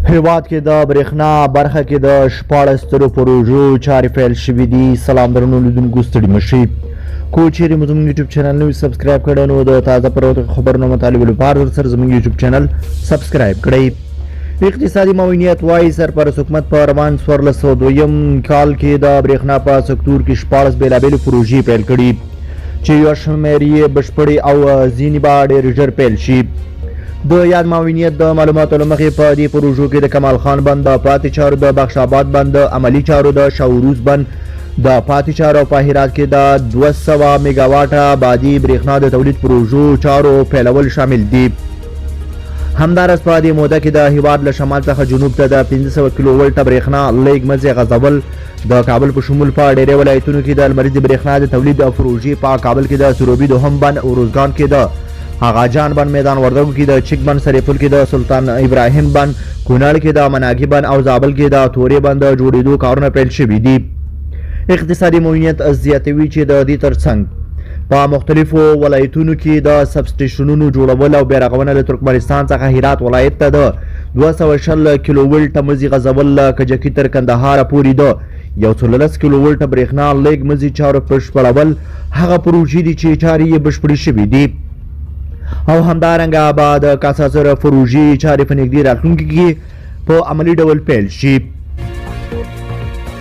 هیواد کې د برېښنا برخه کې د 14 سترو پروژو چارې پیل شوې دي. سلام درنو لیدونکو، ستړي مشئ. کو چیرې مو زموږ یوټیوب چینل نوی سبسکرایب کړی نو د تازه پروتو خبرونو مطالبه لپاره ورسره زموږ یوټیوب چینل سبسکرایب کړئ. اقتصادي معاونیت وايي سرپرست حکومت په روان 1402 کال کې د برېښنا په سکتور کې 14 بېلابېلې پروژې پیل کړي چې یو شمېر یې بشپړې او ځینې به ډېر ژر پیل شي. د یاد معاونیت د معلوماتو له مخې په دې پروژو کې د کمال خان بند، د پاتې چارو د بخش آباد بند، د عملي چارو د شاوروز بند، د پاتې چارو په هرات کې د 200 میگاواټه بادي برېښنا د تولید پروژو چارو پیلول شامل دي. همدارس په دې موده کې د هیواد له شمال څخه جنوب ته د 500 کیلو ولټه برېښنا لیږ مزي غځول. د کابل په شمول په ډېرې ولایتونو کې د لمریزې برېښنا د تولید پروژې په کابل کې د سروبي دوهم بند، اروزګان کې د آغاجان بند، میدان وردګو کې د چک بند، سریپل کې د سلطان ابراهیم بند، کونړ کې د مناګي بند او زابل کې د تورې بند جوړېدو کارونه پیل شوي دي. اقتصادي معاونیت زیاتوي چې د دې ترڅنګ په مختلفو ولایتونو کې د سبسټیشنونو جوړول او بیارغونه له ترکمنستان څخه هرات ولایت ته د 260 کیلو ولټه مزي غځول، کجکي تر کندهار پورې د 114 کیلو ولټه برېښنا لیږ مزي چارو بشپړول هغه پروژې دي چې چارې یې بشپړې شوي دي. او همدارنګه به د کاساسر پروژې چارې په نږدې راتلونکي کې په عملي ډول پیل شي.